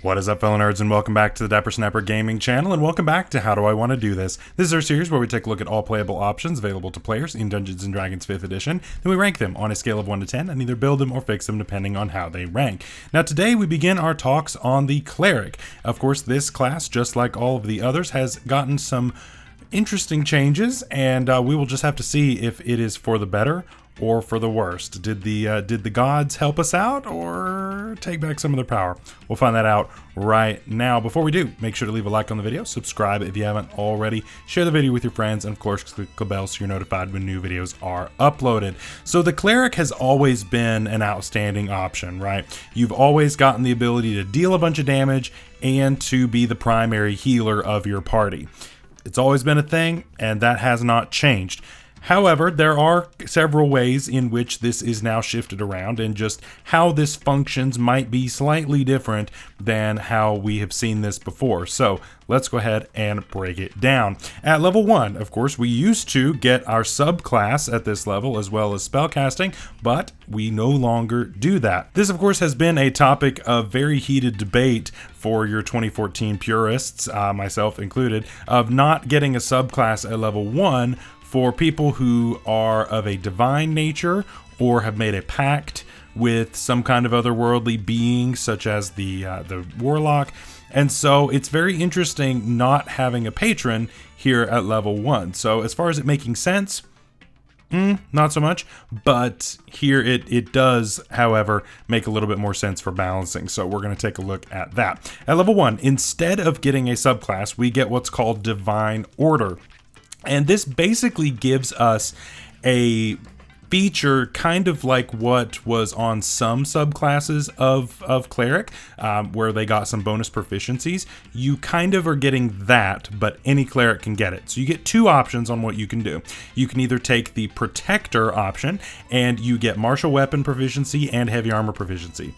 What is up, fellow nerds, and welcome back to the Dapper Snapper Gaming channel, and welcome back to How Do I Want to Do This? This is our series where we take a look at all playable options available to players in Dungeons & Dragons 5th edition, then we rank them on a scale of 1 to 10, and either build them or fix them depending on how they rank. Now today we begin our talks on the Cleric. Of course, this class, just like all of the others, has gotten some interesting changes, and we will just have to see if it is for the better or for the worst. Did the gods help us out or take back some of their power? We'll find that out right now. Before we do, make sure to leave a like on the video, subscribe if you haven't already, share the video with your friends, and of course click the bell so you're notified when new videos are uploaded. So the Cleric has always been an outstanding option, right? You've always gotten the ability to deal a bunch of damage and to be the primary healer of your party. It's always been a thing, and that has not changed. However, there are several ways in which this is now shifted around, and just how this functions might be slightly different than how we have seen this before. So let's go ahead and break it down. At level 1, of course, we used to get our subclass at this level as well as spellcasting, but we no longer do that. This, of course, has been a topic of very heated debate for your 2014 purists, myself included, of not getting a subclass at level 1 for people who are of a divine nature or have made a pact with some kind of otherworldly being, such as the warlock. And so it's very interesting not having a patron here at level 1. So as far as it making sense, not so much, but here it does, however, make a little bit more sense for balancing. So we're going to take a look at that. At level 1, instead of getting a subclass, we get what's called Divine Order. And this basically gives us a feature kind of like what was on some subclasses of Cleric, where they got some bonus proficiencies. You kind of are getting that, but any Cleric can get it. So you get two options on what you can do. You can either take the Protector option, and you get martial weapon proficiency and heavy armor proficiency.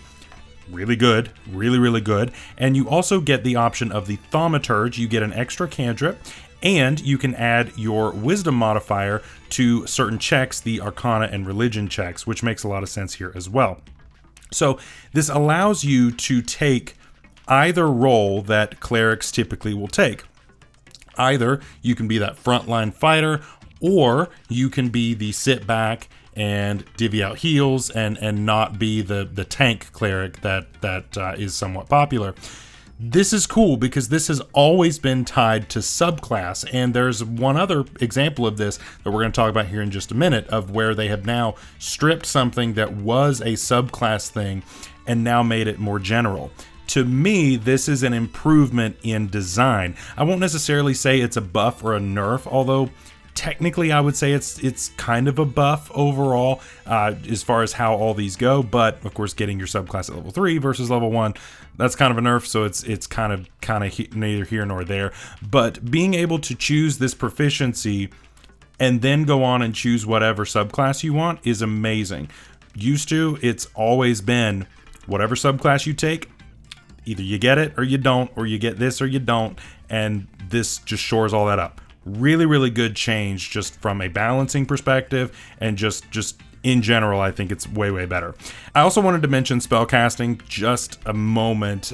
Really good, really good. And you also get the option of the Thaumaturge. You get an extra cantrip, and you can add your wisdom modifier to certain checks, the Arcana and Religion checks, which makes a lot of sense here as well. So this allows you to take either role that clerics typically will take. Either you can be that frontline fighter, or you can be the sit back and divvy out heals and not be the tank cleric that is somewhat popular. This is cool because this has always been tied to subclass, and there's one other example of this that we're going to talk about here in just a minute, of where they have now stripped something that was a subclass thing and now made it more general. To me, this is an improvement in design. I won't necessarily say it's a buff or a nerf, although technically I would say it's kind of a buff overall as far as how all these go, but of course getting your subclass at level 3 versus level 1, that's kind of a nerf, so it's kind of neither here nor there. But being able to choose this proficiency and then go on and choose whatever subclass you want is amazing. Used to, it's always been whatever subclass you take, either you get it or you don't, or you get this or you don't, and this just shores all that up. Really good change just from a balancing perspective, and just in general, I think it's way better. I also wanted to mention spellcasting just a moment.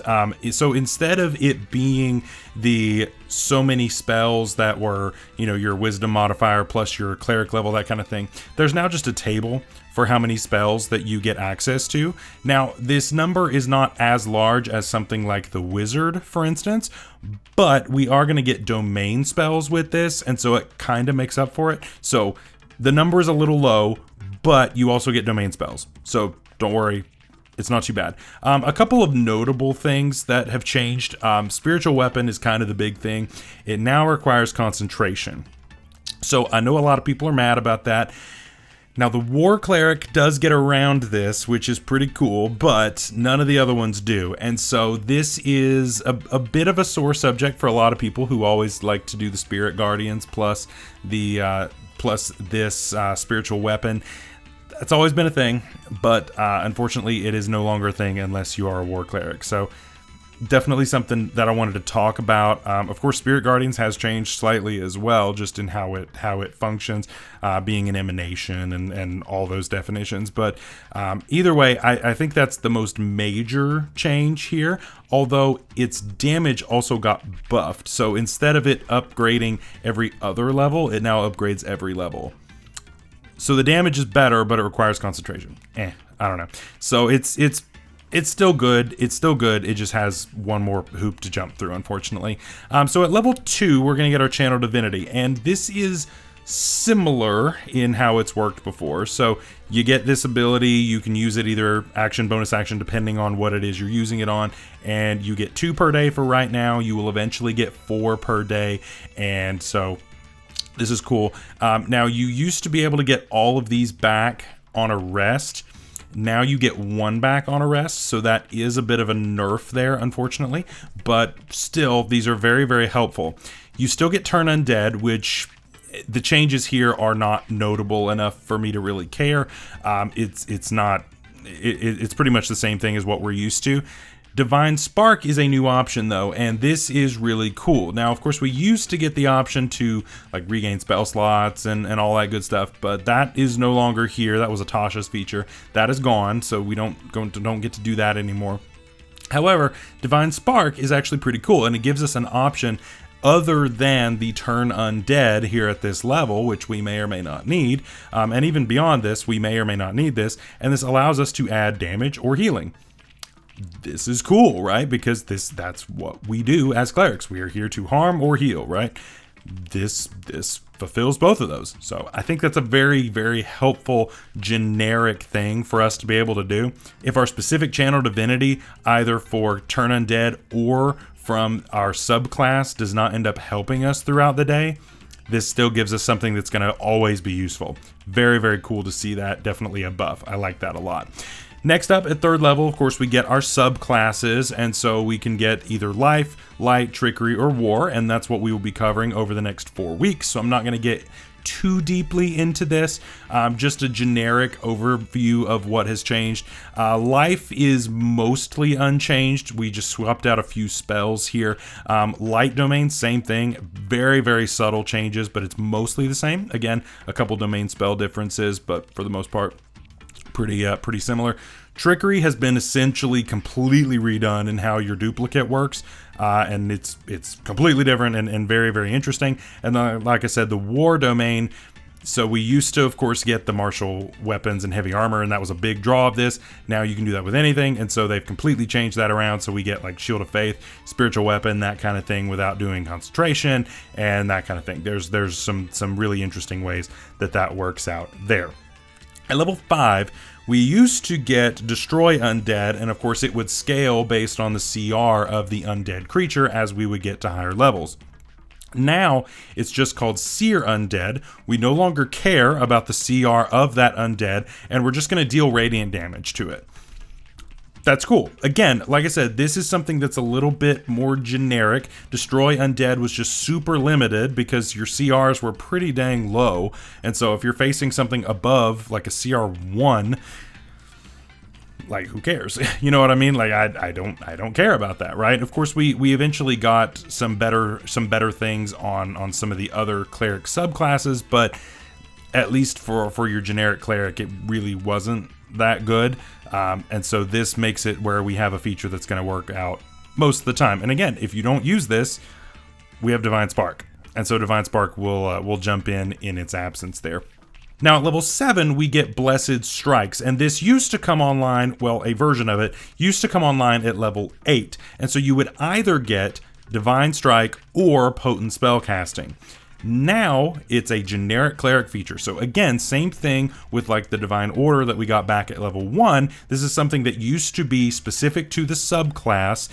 So instead of it being the so many spells that were, your wisdom modifier plus your cleric level, that kind of thing, there's now just a table for how many spells that you get access to. Now, this number is not as large as something like the wizard, for instance, but we are going to get domain spells with this, and so it kind of makes up for it. So the number is a little low, but you also get domain spells. So don't worry, it's not too bad. A couple of notable things that have changed. Spiritual weapon is kind of the big thing. It now requires concentration. So I know a lot of people are mad about that. Now, the War Cleric does get around this, which is pretty cool, but none of the other ones do. And so this is a bit of a sore subject for a lot of people who always like to do the Spirit Guardians plus this spiritual weapon. That's always been a thing, but unfortunately it is no longer a thing unless you are a War Cleric. So Definitely something that I wanted to talk about. Of course, Spirit Guardians has changed slightly as well, just in how it functions, being an emanation and all those definitions. But either way, I think that's the most major change here. Although its damage also got buffed, so instead of it upgrading every other level, it now upgrades every level. So the damage is better, but it requires concentration. I don't know. So it's still good. It's still good. It just has one more hoop to jump through, unfortunately. So at level 2, we're going to get our Channel Divinity. And this is similar in how it's worked before. So you get this ability. You can use it either action, bonus action, depending on what it is you're using it on. And you get 2 per day for right now. You will eventually get 4 per day. And so this is cool. Now, you used to be able to get all of these back on a rest. Now you get 1 back on a rest, so that is a bit of a nerf there, unfortunately. But still, these are very, very helpful. You still get Turn Undead, which the changes here are not notable enough for me to really care. It's pretty much the same thing as what we're used to. Divine Spark is a new option though, and this is really cool. Now, of course, we used to get the option to like regain spell slots and all that good stuff, but that is no longer here. That was a Tasha's feature. That is gone, so we don't get to do that anymore. However, Divine Spark is actually pretty cool, and it gives us an option other than the Turn Undead here at this level, which we may or may not need, and even beyond this, we may or may not need this, and this allows us to add damage or healing. This is cool, right? Because that's what we do as clerics. We are here to harm or heal, right? This fulfills both of those. So I think that's a very, very helpful generic thing for us to be able to do. If our specific Channel Divinity, either for Turn Undead or from our subclass, does not end up helping us throughout the day, this still gives us something that's going to always be useful. Very, very cool to see that. Definitely a buff. I like that a lot. Next up, at 3rd level, of course, we get our subclasses, and so we can get either Life, Light, Trickery, or War, and that's what we will be covering over the next 4 weeks, so I'm not going to get too deeply into this. Just a generic overview of what has changed. Life is mostly unchanged. We just swapped out a few spells here. Light domain, same thing. Very, very subtle changes, but it's mostly the same. Again, a couple domain spell differences, but for the most part, pretty similar. Trickery has been essentially completely redone in how your duplicate works, and it's completely different and very, very interesting. And like I said, the War domain, so we used to, of course, get the martial weapons and heavy armor, and that was a big draw of this. Now you can do that with anything, and so they've completely changed that around, so we get like Shield of Faith, spiritual weapon, that kind of thing, without doing concentration and that kind of thing. There's some really interesting ways that works out there. At level 5, we used to get Destroy Undead, and of course it would scale based on the CR of the undead creature as we would get to higher levels. Now, it's just called Sear Undead. We no longer care about the CR of that undead, and we're just going to deal radiant damage to it. That's cool. Again, like I said, this is something that's a little bit more generic. Destroy Undead was just super limited because your CRs were pretty dang low. And so if you're facing something above like a CR1, like who cares? You know what I mean? Like I don't care about that, right? Of course, we eventually got some better things on some of the other cleric subclasses, but at least for your generic cleric, it really wasn't that good. And so this makes it where we have a feature that's going to work out most of the time. And again, if you don't use this, we have Divine Spark. And so Divine Spark will jump in its absence there. Now at level 7, we get Blessed Strikes, and this used to come online, well, a version of it used to come online at level 8. And so you would either get Divine Strike or Potent Spellcasting. Now it's a generic cleric feature. So again, same thing with like the Divine Order that we got back at level 1. This is something that used to be specific to the subclass,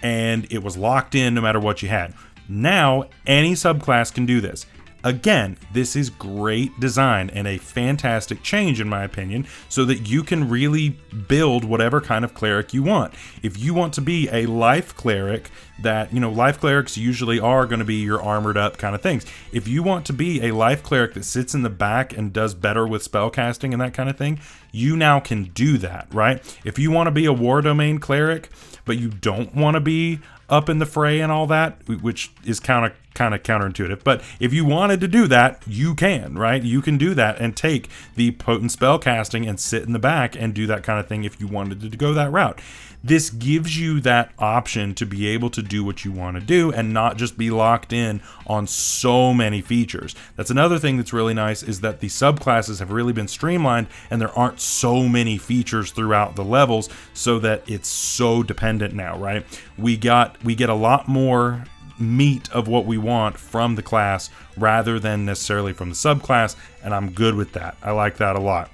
and it was locked in no matter what you had. Now any subclass can do this. Again, this is great design and a fantastic change in my opinion, so that you can really build whatever kind of cleric you want. If you want to be a life cleric that, life clerics usually are going to be your armored up kind of things. If you want to be a life cleric that sits in the back and does better with spell casting and that kind of thing, you now can do that, right? If you want to be a war domain cleric, but you don't want to be up in the fray and all that, which is kind of counterintuitive, but if you wanted to do that, you can, right? You can do that and take the potent spell casting and sit in the back and do that kind of thing if you wanted to go that route. This gives you that option to be able to do what you want to do and not just be locked in on so many features. That's another thing that's really nice, is that the subclasses have really been streamlined and there aren't so many features throughout the levels, so that it's so dependent now, right? We get a lot more meat of what we want from the class rather than necessarily from the subclass, and I'm good with that. I like that a lot.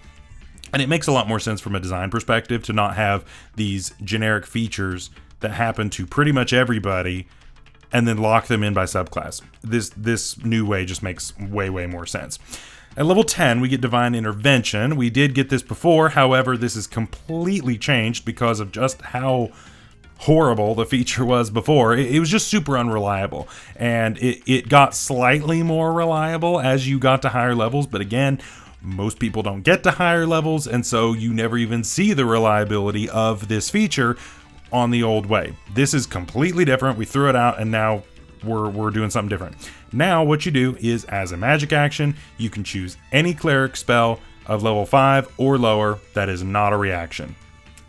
And it makes a lot more sense from a design perspective to not have these generic features that happen to pretty much everybody and then lock them in by subclass. This new way just makes way more sense. At level 10, we get Divine Intervention. We did get this before, however, this is completely changed because of just how horrible the feature was before. It was just super unreliable, and it got slightly more reliable as you got to higher levels, but again, most people don't get to higher levels, and so you never even see the reliability of this feature on the old way. This is completely different. We threw it out, and now we're doing something different. Now what you do is, as a magic action, you can choose any cleric spell of level 5 or lower that is not a reaction,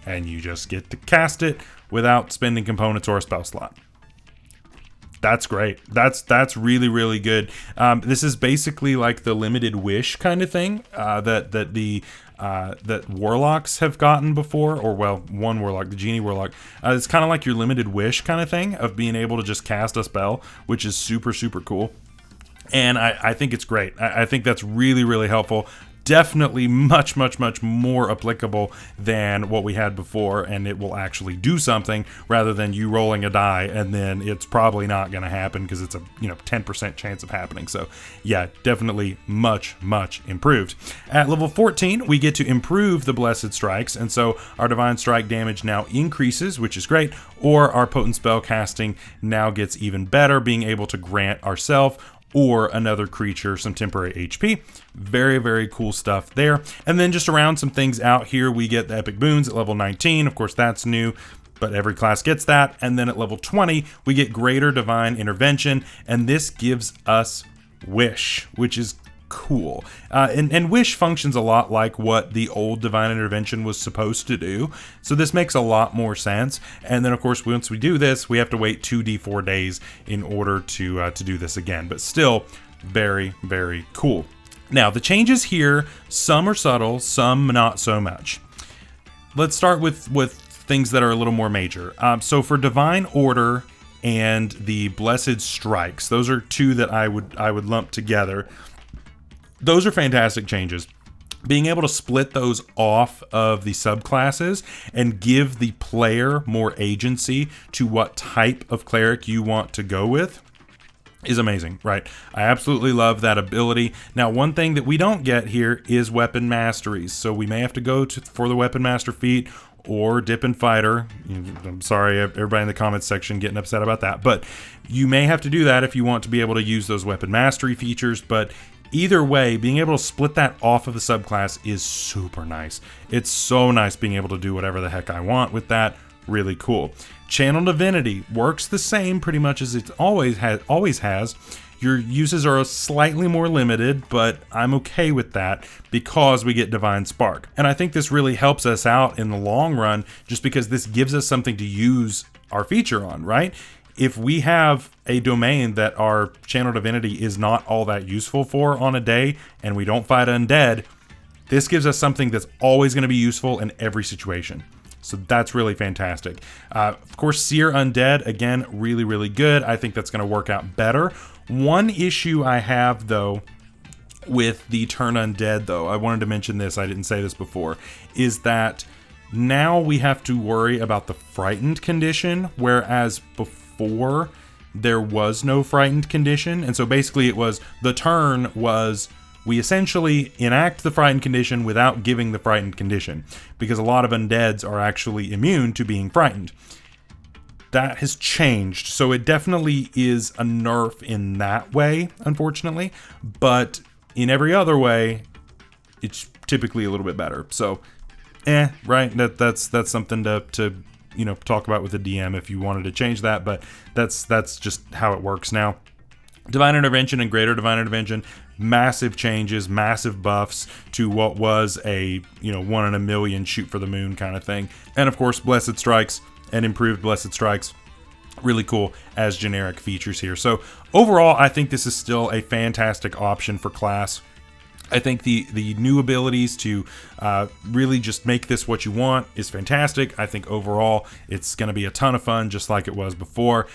and you just get to cast it without spending components or a spell slot. That's great. That's really good. This is basically like the limited wish kind of thing that warlocks have gotten before, or well, one warlock, the genie warlock. It's kind of like your limited wish kind of thing of being able to just cast a spell, which is super cool. And I think it's great. I think that's really helpful. Definitely much more applicable than what we had before, and it will actually do something rather than you rolling a die and then it's probably not going to happen because it's a 10% chance of happening. So yeah, definitely much improved. At level 14, we get to improve the Blessed Strikes, and so our Divine Strike damage now increases, which is great, or our potent spell casting now gets even better, being able to grant ourselves or another creature some temporary HP. Very cool stuff there. And then just around some things out here, we get the Epic Boons at level 19. Of course, that's new, but every class gets that. And then at level 20, we get Greater Divine Intervention, and this gives us Wish, which is cool. And Wish functions a lot like what the old Divine Intervention was supposed to do, so this makes a lot more sense. And then of course, once we do this, we have to wait 2d4 days in order to do this again, but still very cool. Now the changes here, some are subtle, some not so much. Let's start with things that are a little more major. So for Divine Order and the Blessed Strikes, those are two that I would lump together. Those are fantastic changes. Being able to split those off of the subclasses and give the player more agency to what type of cleric you want to go with is amazing, right? I absolutely love that ability. Now, one thing that we don't get here is weapon masteries, so we may have to go for the weapon master feat or dip and fighter. I'm sorry, everybody in the comments section getting upset about that, but you may have to do that if you want to be able to use those weapon mastery features. But either way, being able to split that off of the subclass is super nice. It's so nice being able to do whatever the heck I want with that. Really cool. Channel Divinity works the same pretty much as it always has. Your uses are slightly more limited, but I'm okay with that because we get Divine Spark. And I think this really helps us out in the long run, just because this gives us something to use our feature on, right? If we have a domain that our Channel Divinity is not all that useful for on a day, and we don't fight undead, this gives us something that's always going to be useful in every situation. So that's really fantastic. Of course, Seer Undead, again, really good. I think that's going to work out better. One issue I have, though, with the Turn Undead, though, I wanted to mention this, I didn't say this before, is that now we have to worry about the frightened condition, whereas before there was no frightened condition. And so basically it was, the turn was, we essentially enact the frightened condition without giving the frightened condition, because a lot of undeads are actually immune to being frightened. That has changed, so it definitely is a nerf in that way, unfortunately, but in every other way, it's typically a little bit better. So, right? That's something to talk about with the DM if you wanted to change that, but that's just how it works now. Divine Intervention and Greater Divine Intervention, massive changes, massive buffs to what was a 1 in a million shoot for the moon kind of thing. And of course, Blessed Strikes and improved Blessed Strikes, really cool as generic features here. So overall, I think this is still a fantastic option for class. I think the new abilities to really just make this what you want is fantastic. I think overall it's going to be a ton of fun, just like it was before.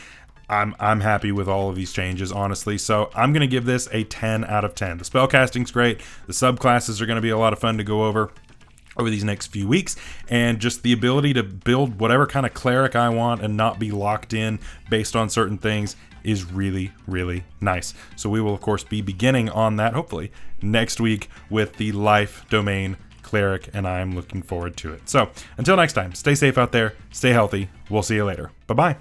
I'm happy with all of these changes, honestly. So I'm going to give this a 10 out of 10. The spellcasting's great. The subclasses are going to be a lot of fun to go over these next few weeks, and just the ability to build whatever kind of cleric I want and not be locked in based on certain things is really, really nice. So we will, of course, be beginning on that, hopefully, next week with the Life Domain Cleric, and I'm looking forward to it. So until next time, stay safe out there, stay healthy. We'll see you later. Bye-bye.